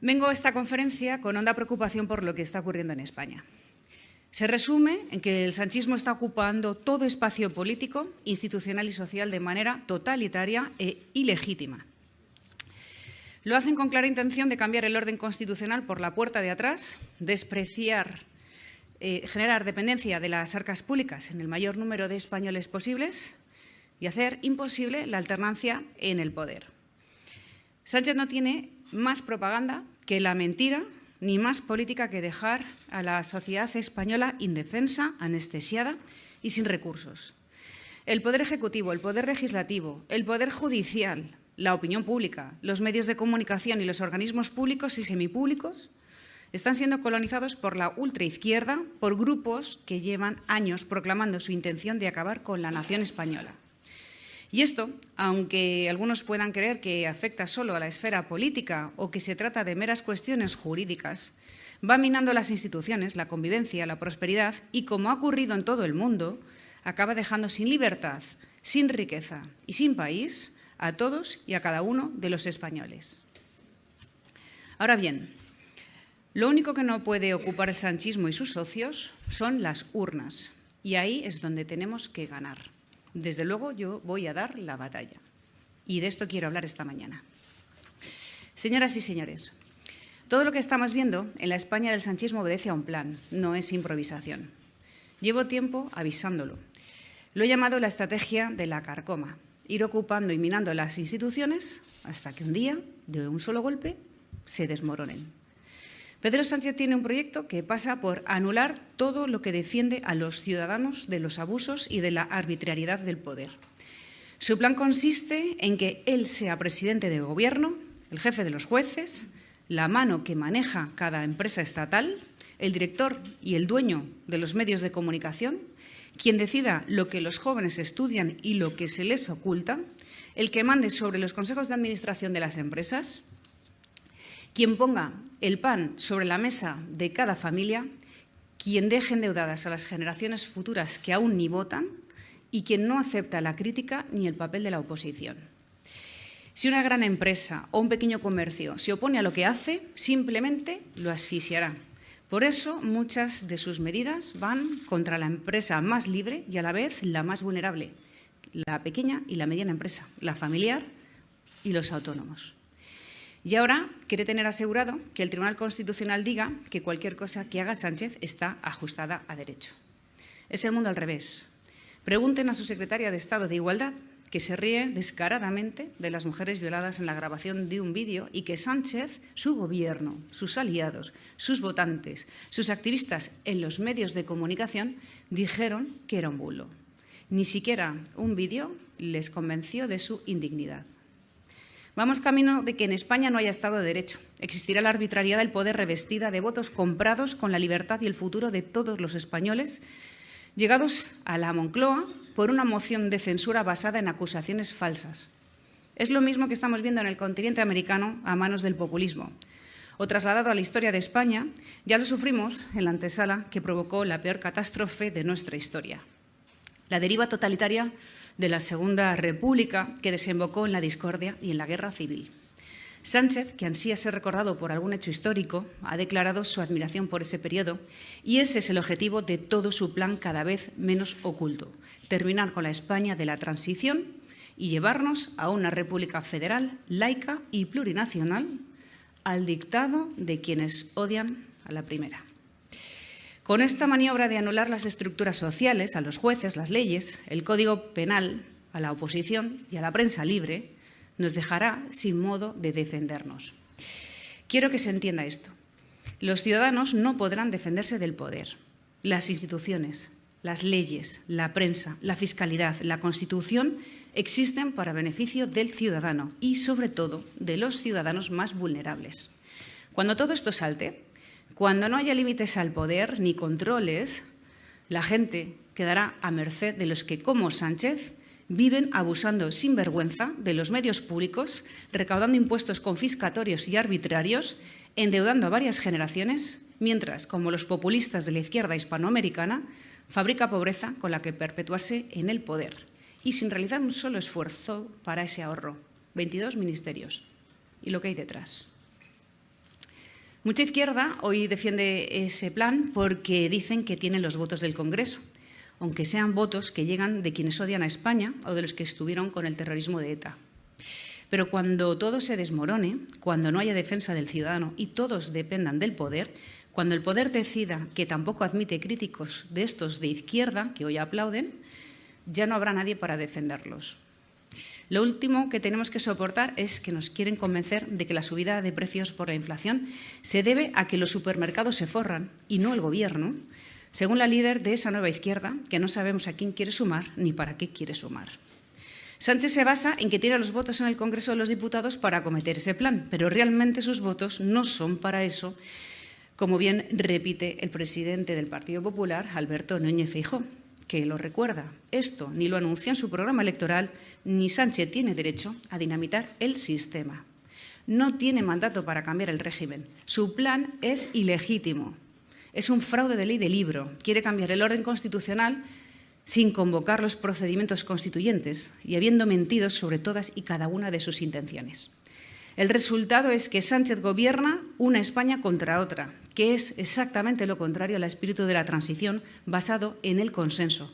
Vengo a esta conferencia con honda preocupación por lo que está ocurriendo en España. Se resume en que el sanchismo está ocupando todo espacio político, institucional y social de manera totalitaria e ilegítima. Lo hacen con clara intención de cambiar el orden constitucional por la puerta de atrás, generar dependencia de las arcas públicas en el mayor número de españoles posibles y hacer imposible la alternancia en el poder. Sánchez no tiene más propaganda que la mentira, ni más política que dejar a la sociedad española indefensa, anestesiada y sin recursos. El Poder Ejecutivo, el Poder Legislativo, el Poder Judicial, la opinión pública, los medios de comunicación y los organismos públicos y semipúblicos están siendo colonizados por la ultraizquierda, por grupos que llevan años proclamando su intención de acabar con la nación española. Y esto, aunque algunos puedan creer que afecta solo a la esfera política o que se trata de meras cuestiones jurídicas, va minando las instituciones, la convivencia, la prosperidad y, como ha ocurrido en todo el mundo, acaba dejando sin libertad, sin riqueza y sin país a todos y a cada uno de los españoles. Ahora bien, lo único que no puede ocupar el sanchismo y sus socios son las urnas, y ahí es donde tenemos que ganar. Desde luego, yo voy a dar la batalla. Y de esto quiero hablar esta mañana. Señoras y señores, todo lo que estamos viendo en la España del sanchismo obedece a un plan, no es improvisación. Llevo tiempo avisándolo. Lo he llamado la estrategia de la carcoma, ir ocupando y minando las instituciones hasta que un día, de un solo golpe, se desmoronen. Pedro Sánchez tiene un proyecto que pasa por anular todo lo que defiende a los ciudadanos de los abusos y de la arbitrariedad del poder. Su plan consiste en que él sea presidente de gobierno, el jefe de los jueces, la mano que maneja cada empresa estatal, el director y el dueño de los medios de comunicación, quien decida lo que los jóvenes estudian y lo que se les oculta, el que mande sobre los consejos de administración de las empresas, quien ponga el pan sobre la mesa de cada familia, quien deje endeudadas a las generaciones futuras que aún ni votan y quien no acepta la crítica ni el papel de la oposición. Si una gran empresa o un pequeño comercio se opone a lo que hace, simplemente lo asfixiará. Por eso, muchas de sus medidas van contra la empresa más libre y a la vez la más vulnerable, la pequeña y la mediana empresa, la familiar y los autónomos. Y ahora quiere tener asegurado que el Tribunal Constitucional diga que cualquier cosa que haga Sánchez está ajustada a derecho. Es el mundo al revés. Pregunten a su secretaria de Estado de Igualdad, que se ríe descaradamente de las mujeres violadas en la grabación de un vídeo y que Sánchez, su gobierno, sus aliados, sus votantes, sus activistas en los medios de comunicación dijeron que era un bulo. Ni siquiera un vídeo les convenció de su indignidad. Vamos camino de que en España no haya Estado de Derecho. Existirá la arbitrariedad del poder revestida de votos comprados con la libertad y el futuro de todos los españoles, llegados a la Moncloa por una moción de censura basada en acusaciones falsas. Es lo mismo que estamos viendo en el continente americano a manos del populismo. O trasladado a la historia de España, ya lo sufrimos en la antesala que provocó la peor catástrofe de nuestra historia. La deriva totalitaria de la Segunda República, que desembocó en la discordia y en la guerra civil. Sánchez, que ansía ser recordado por algún hecho histórico, ha declarado su admiración por ese periodo y ese es el objetivo de todo su plan cada vez menos oculto, terminar con la España de la transición y llevarnos a una república federal, laica y plurinacional, al dictado de quienes odian a la primera. Con esta maniobra de anular las estructuras sociales, a los jueces, las leyes, el Código Penal, a la oposición y a la prensa libre, nos dejará sin modo de defendernos. Quiero que se entienda esto. Los ciudadanos no podrán defenderse del poder. Las instituciones, las leyes, la prensa, la fiscalidad, la Constitución existen para beneficio del ciudadano y, sobre todo, de los ciudadanos más vulnerables. Cuando todo esto salte, cuando no haya límites al poder ni controles, la gente quedará a merced de los que, como Sánchez, viven abusando sin vergüenza de los medios públicos, recaudando impuestos confiscatorios y arbitrarios, endeudando a varias generaciones, mientras, como los populistas de la izquierda hispanoamericana, fabrica pobreza con la que perpetuarse en el poder y sin realizar un solo esfuerzo para ese ahorro. 22 ministerios. ¿Y lo que hay detrás? Mucha izquierda hoy defiende ese plan porque dicen que tienen los votos del Congreso, aunque sean votos que llegan de quienes odian a España o de los que estuvieron con el terrorismo de ETA. Pero cuando todo se desmorone, cuando no haya defensa del ciudadano y todos dependan del poder, cuando el poder decida que tampoco admite críticos de estos de izquierda, que hoy aplauden, ya no habrá nadie para defenderlos. Lo último que tenemos que soportar es que nos quieren convencer de que la subida de precios por la inflación se debe a que los supermercados se forran y no el Gobierno, según la líder de esa nueva izquierda, que no sabemos a quién quiere sumar ni para qué quiere sumar. Sánchez se basa en que tiene los votos en el Congreso de los Diputados para acometer ese plan, pero realmente sus votos no son para eso, como bien repite el presidente del Partido Popular, Alberto Núñez Feijóo, que lo recuerda. Esto ni lo anunció en su programa electoral, ni Sánchez tiene derecho a dinamitar el sistema. No tiene mandato para cambiar el régimen. Su plan es ilegítimo. Es un fraude de ley de libro. Quiere cambiar el orden constitucional sin convocar los procedimientos constituyentes y habiendo mentido sobre todas y cada una de sus intenciones. El resultado es que Sánchez gobierna una España contra otra, que es exactamente lo contrario al espíritu de la transición basado en el consenso.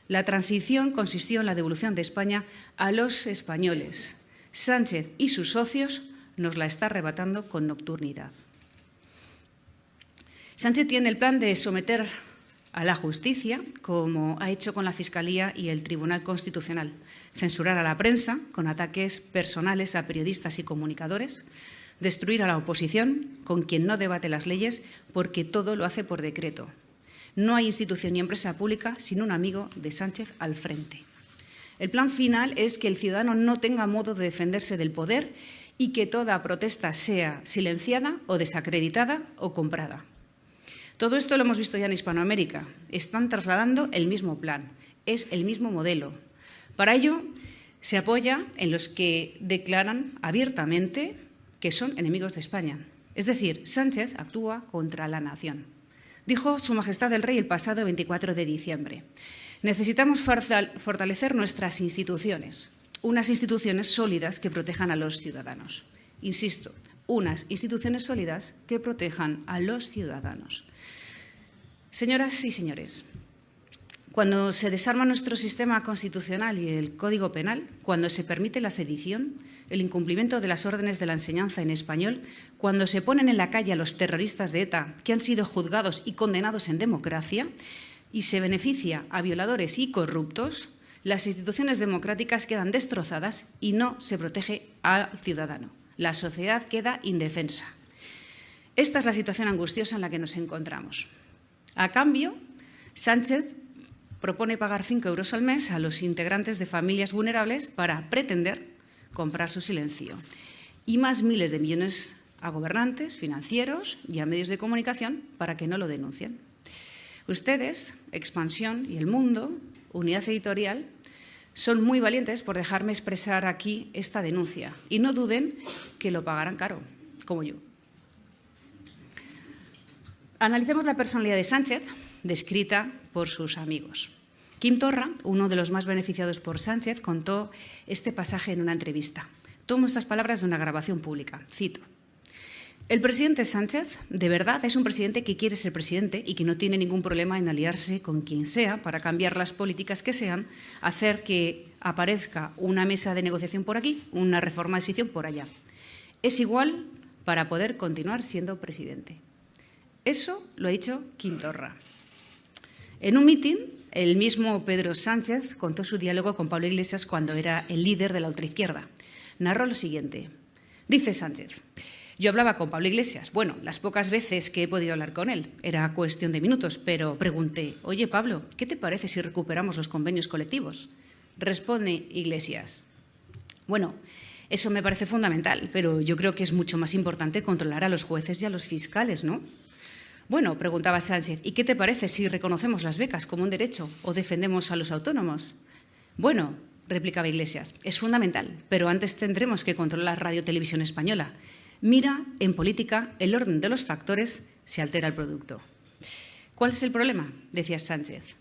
La transición consistió en la devolución de España a los españoles. Sánchez y sus socios nos la está arrebatando con nocturnidad. Sánchez tiene el plan de someter a la justicia, como ha hecho con la Fiscalía y el Tribunal Constitucional, censurar a la prensa con ataques personales a periodistas y comunicadores, destruir a la oposición con quien no debate las leyes porque todo lo hace por decreto. No hay institución ni empresa pública sin un amigo de Sánchez al frente. El plan final es que el ciudadano no tenga modo de defenderse del poder y que toda protesta sea silenciada o desacreditada o comprada. Todo esto lo hemos visto ya en Hispanoamérica. Están trasladando el mismo plan, es el mismo modelo. Para ello, se apoya en los que declaran abiertamente que son enemigos de España. Es decir, Sánchez actúa contra la nación. Dijo Su Majestad el Rey el pasado 24 de diciembre. Necesitamos fortalecer nuestras instituciones, unas instituciones sólidas que protejan a los ciudadanos. Insisto, unas instituciones sólidas que protejan a los ciudadanos. Señoras y señores, cuando se desarma nuestro sistema constitucional y el Código Penal, cuando se permite la sedición, el incumplimiento de las órdenes de la enseñanza en español, cuando se ponen en la calle a los terroristas de ETA que han sido juzgados y condenados en democracia y se beneficia a violadores y corruptos, las instituciones democráticas quedan destrozadas y no se protege al ciudadano. La sociedad queda indefensa. Esta es la situación angustiosa en la que nos encontramos. A cambio, Sánchez propone pagar 5 euros al mes a los integrantes de familias vulnerables para pretender comprar su silencio. Y más miles de millones a gobernantes, financieros y a medios de comunicación para que no lo denuncien. Ustedes, Expansión y El Mundo, Unidad Editorial, son muy valientes por dejarme expresar aquí esta denuncia. Y no duden que lo pagarán caro, como yo. Analicemos la personalidad de Sánchez, descrita por sus amigos. Quim Torra, uno de los más beneficiados por Sánchez, contó este pasaje en una entrevista. Tomo estas palabras de una grabación pública. Cito. El presidente Sánchez, de verdad, es un presidente que quiere ser presidente y que no tiene ningún problema en aliarse con quien sea para cambiar las políticas que sean, hacer que aparezca una mesa de negociación por aquí, una reforma de sesión por allá. Es igual para poder continuar siendo presidente. Eso lo ha dicho Quim Torra. En un mitin, el mismo Pedro Sánchez contó su diálogo con Pablo Iglesias cuando era el líder de la ultraizquierda. Narró lo siguiente. Dice Sánchez, yo hablaba con Pablo Iglesias. Bueno, las pocas veces que he podido hablar con él, era cuestión de minutos, pero pregunté, oye Pablo, ¿qué te parece si recuperamos los convenios colectivos? Responde Iglesias, bueno, eso me parece fundamental, pero yo creo que es mucho más importante controlar a los jueces y a los fiscales, ¿no? Bueno, preguntaba Sánchez, ¿y qué te parece si reconocemos las becas como un derecho o defendemos a los autónomos? Bueno, replicaba Iglesias, es fundamental, pero antes tendremos que controlar Radio Televisión Española. Mira, en política, el orden de los factores se altera el producto. ¿Cuál es el problema?, decía Sánchez.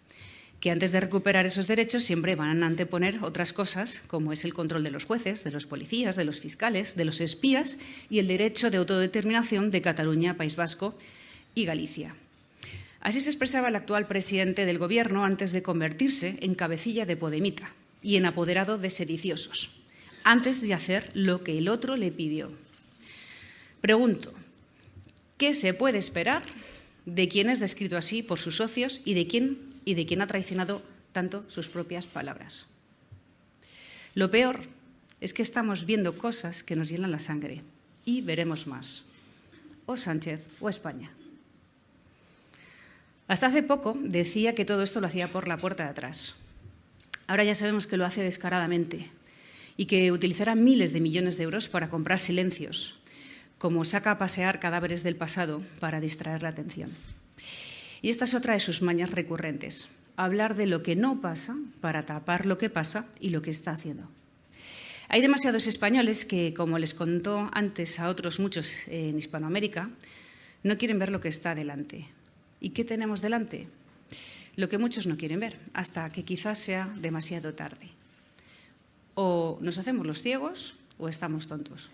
que antes de recuperar esos derechos siempre van a anteponer otras cosas, como es el control de los jueces, de los policías, de los fiscales, de los espías y el derecho de autodeterminación de Cataluña, País Vasco y Galicia. Así se expresaba el actual presidente del Gobierno antes de convertirse en cabecilla de Podemita y en apoderado de sediciosos, antes de hacer lo que el otro le pidió. Pregunto, ¿qué se puede esperar de quien es descrito así por sus socios y de quien ha traicionado tanto sus propias palabras? Lo peor es que estamos viendo cosas que nos hielan la sangre y veremos más. O Sánchez o España. Hasta hace poco decía que todo esto lo hacía por la puerta de atrás. Ahora ya sabemos que lo hace descaradamente y que utilizará miles de millones de euros para comprar silencios, como saca a pasear cadáveres del pasado para distraer la atención. Y esta es otra de sus mañas recurrentes, hablar de lo que no pasa para tapar lo que pasa y lo que está haciendo. Hay demasiados españoles que, como les contó antes a otros muchos en Hispanoamérica, no quieren ver lo que está delante. ¿Y qué tenemos delante? Lo que muchos no quieren ver, hasta que quizás sea demasiado tarde. O nos hacemos los ciegos o estamos tontos.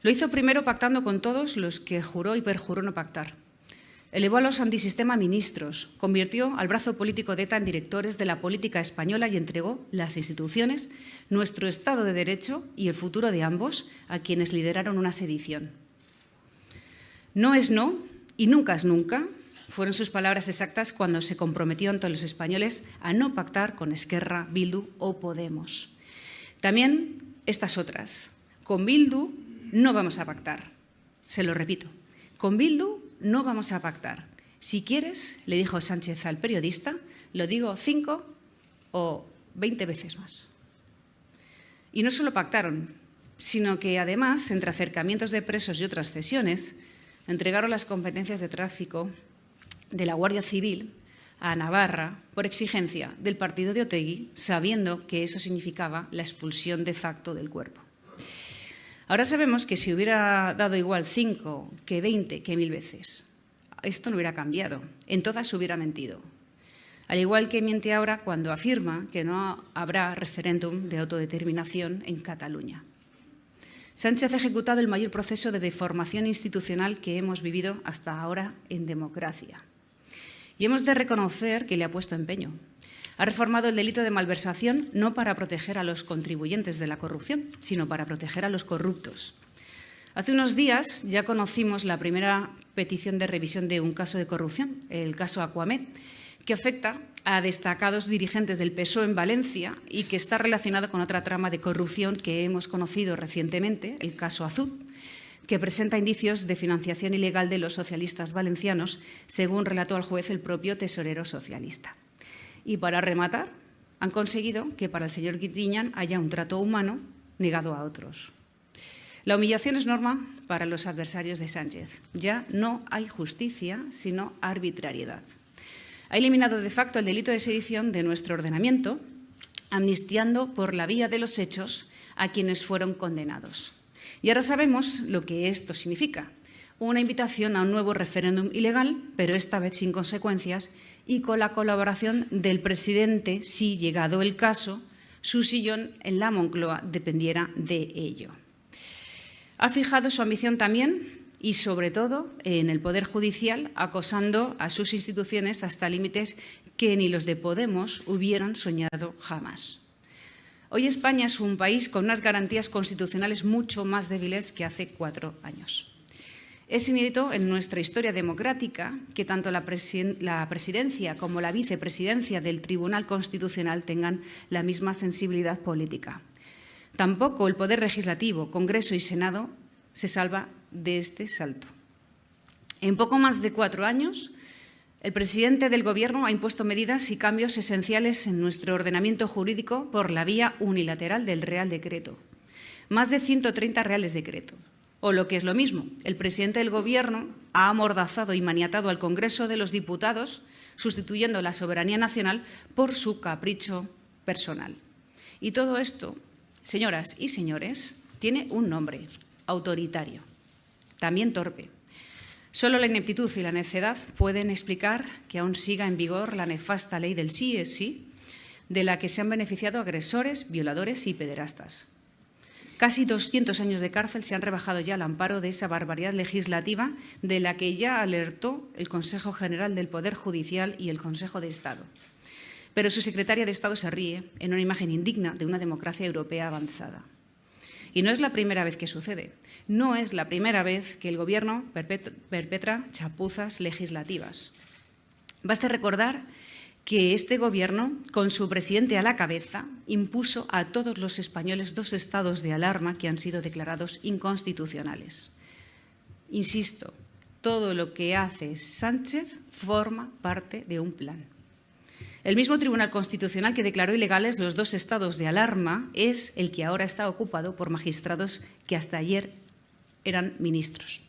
Lo hizo primero pactando con todos los que juró y perjuró no pactar. Elevó a los antisistema ministros, convirtió al brazo político de ETA en directores de la política española y entregó las instituciones, nuestro Estado de Derecho y el futuro de ambos a quienes lideraron una sedición. No es no y nunca es nunca, fueron sus palabras exactas cuando se comprometió ante los españoles a no pactar con Esquerra, Bildu o Podemos. También estas otras. Con Bildu no vamos a pactar. Se lo repito. Con Bildu no vamos a pactar. Si quieres, le dijo Sánchez al periodista, lo digo 5 o 20 veces más. Y no solo pactaron, sino que además, entre acercamientos de presos y otras cesiones, entregaron las competencias de tráfico de la Guardia Civil a Navarra por exigencia del partido de Otegi, sabiendo que eso significaba la expulsión de facto del cuerpo. Ahora sabemos que si hubiera dado igual 5 que 20 que 1000 veces, esto no hubiera cambiado, en todas hubiera mentido. Al igual que miente ahora cuando afirma que no habrá referéndum de autodeterminación en Cataluña. Sánchez ha ejecutado el mayor proceso de deformación institucional que hemos vivido hasta ahora en democracia. Y hemos de reconocer que le ha puesto empeño. Ha reformado el delito de malversación no para proteger a los contribuyentes de la corrupción, sino para proteger a los corruptos. Hace unos días ya conocimos la primera petición de revisión de un caso de corrupción, el caso Aquamed, que afecta a destacados dirigentes del PSOE en Valencia y que está relacionado con otra trama de corrupción que hemos conocido recientemente, el caso Azud, que presenta indicios de financiación ilegal de los socialistas valencianos, según relató al juez el propio tesorero socialista. Y para rematar, han conseguido que para el señor Griñán haya un trato humano negado a otros. La humillación es norma para los adversarios de Sánchez. Ya no hay justicia, sino arbitrariedad. Ha eliminado de facto el delito de sedición de nuestro ordenamiento, amnistiando por la vía de los hechos a quienes fueron condenados. Y ahora sabemos lo que esto significa. Una invitación a un nuevo referéndum ilegal, pero esta vez sin consecuencias y con la colaboración del presidente, si, llegado el caso, su sillón en la Moncloa dependiera de ello. Ha fijado su ambición también y, sobre todo, en el Poder Judicial, acosando a sus instituciones hasta límites que ni los de Podemos hubieran soñado jamás. Hoy España es un país con unas garantías constitucionales mucho más débiles que hace 4 años. Es inédito en nuestra historia democrática que tanto la presidencia como la vicepresidencia del Tribunal Constitucional tengan la misma sensibilidad política. Tampoco el Poder Legislativo, Congreso y Senado se salva de este salto. En poco más de 4 años, el presidente del Gobierno ha impuesto medidas y cambios esenciales en nuestro ordenamiento jurídico por la vía unilateral del Real Decreto. Más de 130 reales decretos. O lo que es lo mismo, el presidente del Gobierno ha amordazado y maniatado al Congreso de los Diputados, sustituyendo la soberanía nacional por su capricho personal. Y todo esto, señoras y señores, tiene un nombre: autoritario, también torpe. Solo la ineptitud y la necedad pueden explicar que aún siga en vigor la nefasta ley del sí es sí, de la que se han beneficiado agresores, violadores y pederastas. Casi 200 años de cárcel se han rebajado ya al amparo de esa barbaridad legislativa de la que ya alertó el Consejo General del Poder Judicial y el Consejo de Estado. Pero su secretaria de Estado se ríe en una imagen indigna de una democracia europea avanzada. Y no es la primera vez que sucede. No es la primera vez que el Gobierno perpetra chapuzas legislativas. Basta recordar que este Gobierno, con su presidente a la cabeza, impuso a todos los españoles 2 estados de alarma que han sido declarados inconstitucionales. Insisto, todo lo que hace Sánchez forma parte de un plan. El mismo Tribunal Constitucional que declaró ilegales los 2 estados de alarma es el que ahora está ocupado por magistrados que hasta ayer eran ministros.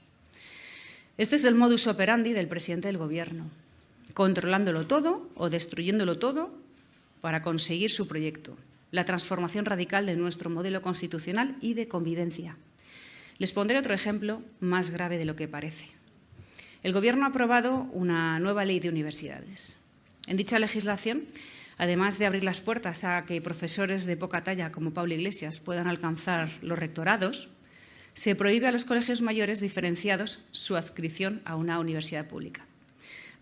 Este es el modus operandi del presidente del Gobierno, controlándolo todo o destruyéndolo todo para conseguir su proyecto, la transformación radical de nuestro modelo constitucional y de convivencia. Les pondré otro ejemplo más grave de lo que parece. El Gobierno ha aprobado una nueva ley de universidades. En dicha legislación, además de abrir las puertas a que profesores de poca talla como Pablo Iglesias puedan alcanzar los rectorados, se prohíbe a los colegios mayores diferenciados su adscripción a una universidad pública.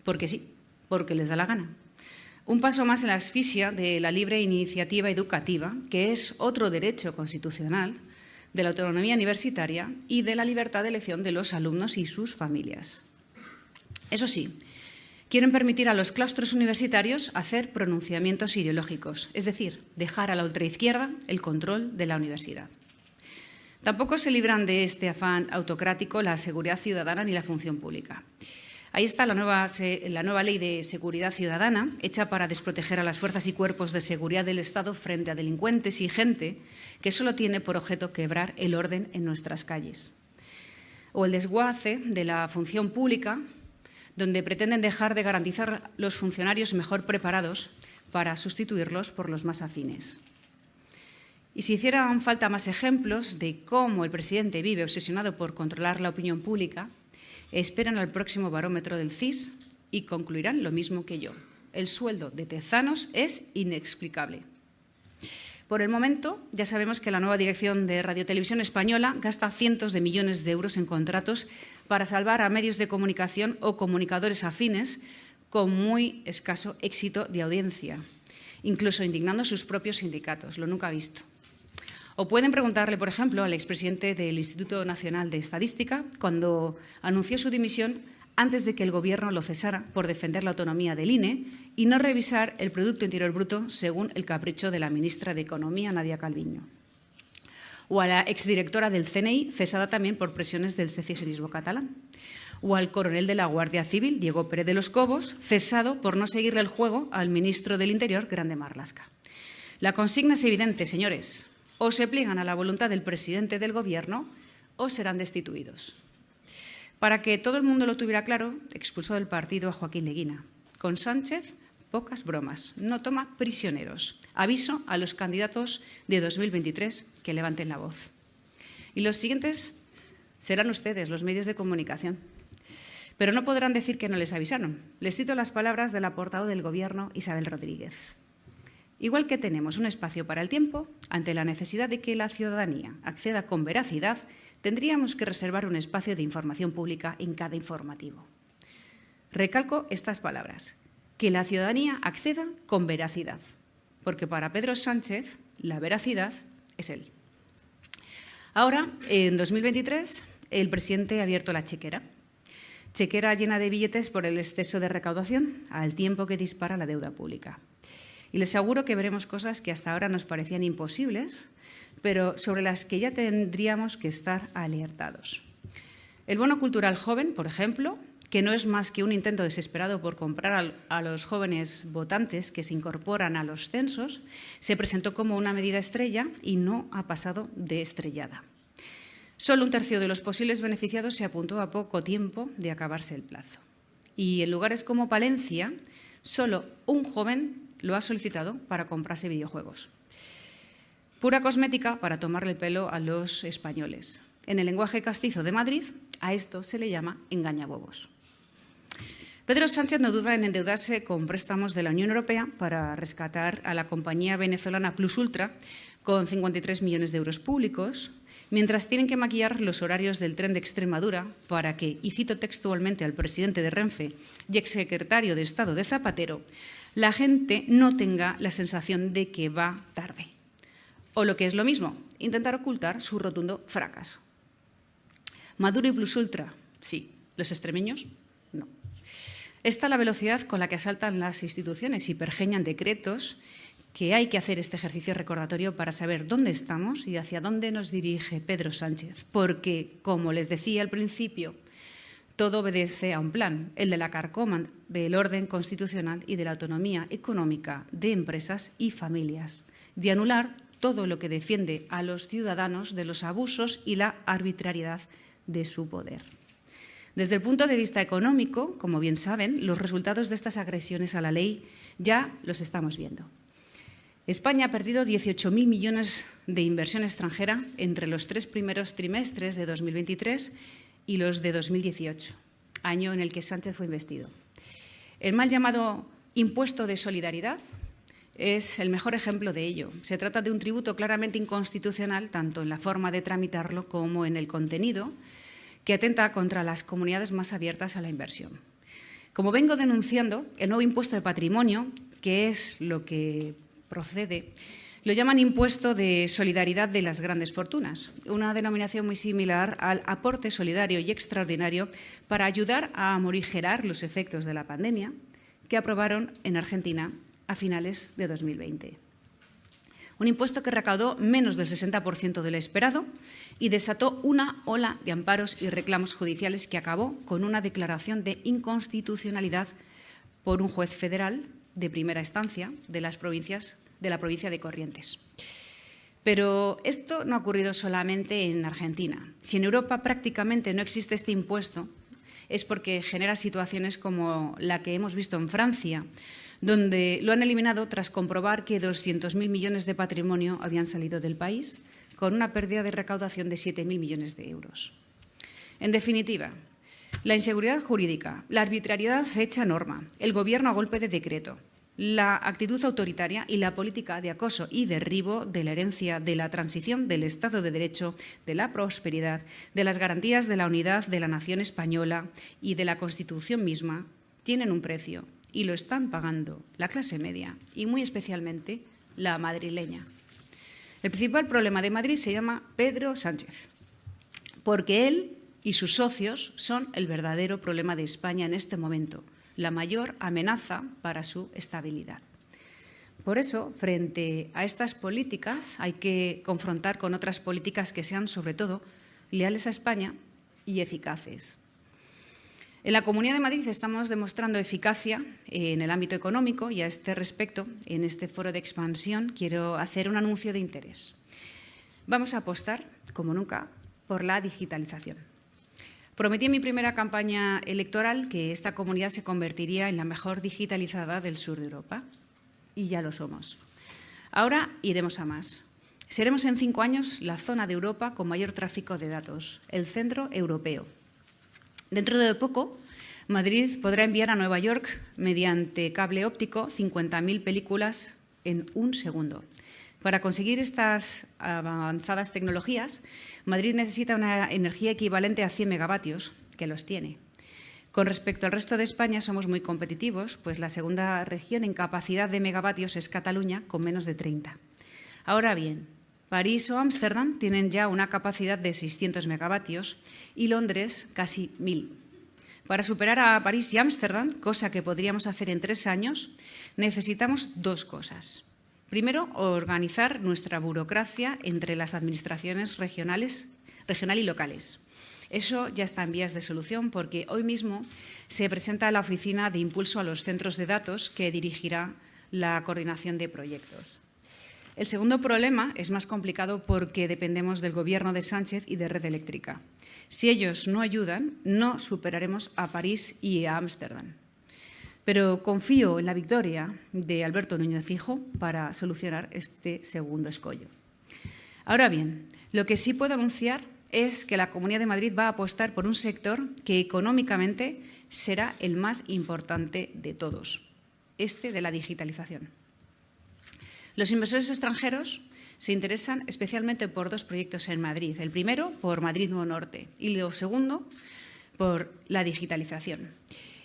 Porque sí, porque les da la gana. Un paso más en la asfixia de la libre iniciativa educativa, que es otro derecho constitucional, de la autonomía universitaria y de la libertad de elección de los alumnos y sus familias. Eso sí, quieren permitir a los claustros universitarios hacer pronunciamientos ideológicos, es decir, dejar a la ultraizquierda el control de la universidad. Tampoco se libran de este afán autocrático la seguridad ciudadana ni la función pública. Ahí está la nueva Ley de Seguridad Ciudadana, hecha para desproteger a las fuerzas y cuerpos de seguridad del Estado frente a delincuentes y gente que solo tiene por objeto quebrar el orden en nuestras calles. O el desguace de la función pública, donde pretenden dejar de garantizar los funcionarios mejor preparados para sustituirlos por los más afines. Y si hicieran falta más ejemplos de cómo el presidente vive obsesionado por controlar la opinión pública, esperan al próximo barómetro del CIS y concluirán lo mismo que yo. El sueldo de Tezanos es inexplicable. Por el momento, ya sabemos que la nueva dirección de Radiotelevisión Española gasta cientos de millones de euros en contratos para salvar a medios de comunicación o comunicadores afines con muy escaso éxito de audiencia, incluso indignando a sus propios sindicatos, lo nunca visto. O pueden preguntarle, por ejemplo, al expresidente del Instituto Nacional de Estadística, cuando anunció su dimisión antes de que el Gobierno lo cesara por defender la autonomía del INE y no revisar el Producto Interior Bruto según el capricho de la ministra de Economía, Nadia Calviño. O a la exdirectora del CNI, cesada también por presiones del secesionismo catalán. O al coronel de la Guardia Civil, Diego Pérez de los Cobos, cesado por no seguirle el juego al ministro del Interior, Grande Marlaska. La consigna es evidente, señores. O se pliegan a la voluntad del presidente del Gobierno o serán destituidos. Para que todo el mundo lo tuviera claro, expulsó del partido a Joaquín Leguina. Con Sánchez, pocas bromas. No toma prisioneros. Aviso a los candidatos de 2023 que levanten la voz. Y los siguientes serán ustedes, los medios de comunicación. Pero no podrán decir que no les avisaron. Les cito las palabras de la portavoz del Gobierno, Isabel Rodríguez. Igual que tenemos un espacio para el tiempo, ante la necesidad de que la ciudadanía acceda con veracidad, tendríamos que reservar un espacio de información pública en cada informativo. Recalco estas palabras, que la ciudadanía acceda con veracidad, porque para Pedro Sánchez la veracidad es él. Ahora, en 2023, el presidente ha abierto la chequera. Chequera llena de billetes por el exceso de recaudación, al tiempo que dispara la deuda pública. Y les aseguro que veremos cosas que hasta ahora nos parecían imposibles, pero sobre las que ya tendríamos que estar alertados. El bono cultural joven, por ejemplo, que no es más que un intento desesperado por comprar a los jóvenes votantes que se incorporan a los censos, se presentó como una medida estrella y no ha pasado de estrellada. Solo un tercio de los posibles beneficiados se apuntó a poco tiempo de acabarse el plazo. Y en lugares como Palencia, solo un joven lo ha solicitado para comprarse videojuegos. Pura cosmética para tomarle el pelo a los españoles. En el lenguaje castizo de Madrid, a esto se le llama engañabobos. Pedro Sánchez no duda en endeudarse con préstamos de la Unión Europea para rescatar a la compañía venezolana Plus Ultra con 53 millones de euros públicos, mientras tienen que maquillar los horarios del tren de Extremadura para que, y cito textualmente al presidente de Renfe y exsecretario de Estado de Zapatero, la gente no tenga la sensación de que va tarde. O lo que es lo mismo, intentar ocultar su rotundo fracaso. Maduro y Plus Ultra, sí. Los extremeños, no. Esta es la velocidad con la que asaltan las instituciones y pergeñan decretos, que hay que hacer este ejercicio recordatorio para saber dónde estamos y hacia dónde nos dirige Pedro Sánchez. Porque, como les decía al principio, todo obedece a un plan, el de la carcoma del orden constitucional y de la autonomía económica de empresas y familias, de anular todo lo que defiende a los ciudadanos de los abusos y la arbitrariedad de su poder. Desde el punto de vista económico, como bien saben, los resultados de estas agresiones a la ley ya los estamos viendo. España ha perdido 18.000 millones de inversión extranjera entre los 3 primeros trimestres de 2023 y los de 2018, año en el que Sánchez fue investido. El mal llamado impuesto de solidaridad es el mejor ejemplo de ello. Se trata de un tributo claramente inconstitucional, tanto en la forma de tramitarlo como en el contenido, que atenta contra las comunidades más abiertas a la inversión. Como vengo denunciando, el nuevo impuesto de patrimonio, que es lo que procede, lo llaman impuesto de solidaridad de las grandes fortunas, una denominación muy similar al aporte solidario y extraordinario para ayudar a morigerar los efectos de la pandemia que aprobaron en Argentina a finales de 2020. Un impuesto que recaudó menos del 60% de lo esperado y desató una ola de amparos y reclamos judiciales que acabó con una declaración de inconstitucionalidad por un juez federal de primera instancia de la provincia de Corrientes. Pero esto no ha ocurrido solamente en Argentina. Si en Europa prácticamente no existe este impuesto, es porque genera situaciones como la que hemos visto en Francia, donde lo han eliminado tras comprobar que 200.000 millones de patrimonio habían salido del país, con una pérdida de recaudación de 7.000 millones de euros. En definitiva, la inseguridad jurídica, la arbitrariedad hecha norma, el Gobierno a golpe de decreto, la actitud autoritaria y la política de acoso y derribo de la herencia de la transición del Estado de Derecho, de la prosperidad, de las garantías de la unidad de la nación española y de la Constitución misma, tienen un precio y lo están pagando la clase media y, muy especialmente, la madrileña. El principal problema de Madrid se llama Pedro Sánchez, porque él y sus socios son el verdadero problema de España en este momento, la mayor amenaza para su estabilidad. Por eso, frente a estas políticas, hay que confrontar con otras políticas que sean, sobre todo, leales a España y eficaces. En la Comunidad de Madrid estamos demostrando eficacia en el ámbito económico y a este respecto, en este foro de expansión, quiero hacer un anuncio de interés. Vamos a apostar, como nunca, por la digitalización. Prometí en mi primera campaña electoral que esta comunidad se convertiría en la mejor digitalizada del sur de Europa. Y ya lo somos. Ahora iremos a más. Seremos en 5 años la zona de Europa con mayor tráfico de datos, el centro europeo. Dentro de poco, Madrid podrá enviar a Nueva York, mediante cable óptico, 50.000 películas en un segundo. Para conseguir estas avanzadas tecnologías, Madrid necesita una energía equivalente a 100 megavatios, que los tiene. Con respecto al resto de España, somos muy competitivos, pues la segunda región en capacidad de megavatios es Cataluña, con menos de 30. Ahora bien, París o Ámsterdam tienen ya una capacidad de 600 megavatios y Londres casi 1.000. Para superar a París y Ámsterdam, cosa que podríamos hacer en 3 años, necesitamos 2 cosas. Primero, organizar nuestra burocracia entre las administraciones regional y locales. Eso ya está en vías de solución porque hoy mismo se presenta la Oficina de Impulso a los Centros de Datos que dirigirá la coordinación de proyectos. El segundo problema es más complicado porque dependemos del Gobierno de Sánchez y de Red Eléctrica. Si ellos no ayudan, no superaremos a París y a Ámsterdam. Pero confío en la victoria de Alberto Núñez Feijóo para solucionar este segundo escollo. Ahora bien, lo que sí puedo anunciar es que la Comunidad de Madrid va a apostar por un sector que económicamente será el más importante de todos, este de la digitalización. Los inversores extranjeros se interesan especialmente por dos proyectos en Madrid. El primero, por Madrid Nuevo Norte, y lo segundo, por la digitalización.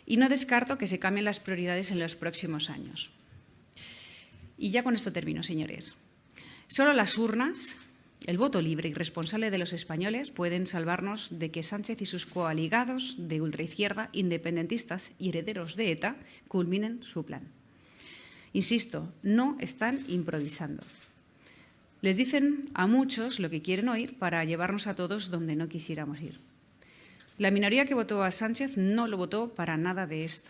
Y no descarto que se cambien las prioridades en los próximos años. Y ya con esto termino, señores. Solo las urnas, el voto libre y responsable de los españoles pueden salvarnos de que Sánchez y sus coaligados de ultraizquierda, independentistas y herederos de ETA culminen su plan. Insisto, no están improvisando. Les dicen a muchos lo que quieren oír para llevarnos a todos donde no quisiéramos ir. La minoría que votó a Sánchez no lo votó para nada de esto.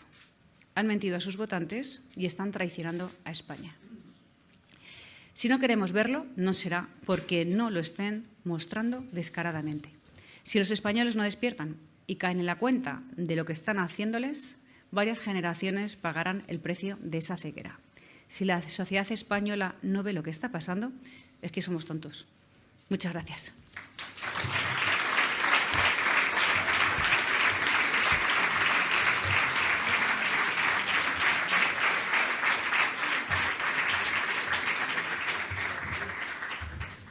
Han mentido a sus votantes y están traicionando a España. Si no queremos verlo, no será porque no lo estén mostrando descaradamente. Si los españoles no despiertan y caen en la cuenta de lo que están haciéndoles, varias generaciones pagarán el precio de esa ceguera. Si la sociedad española no ve lo que está pasando, es que somos tontos. Muchas gracias.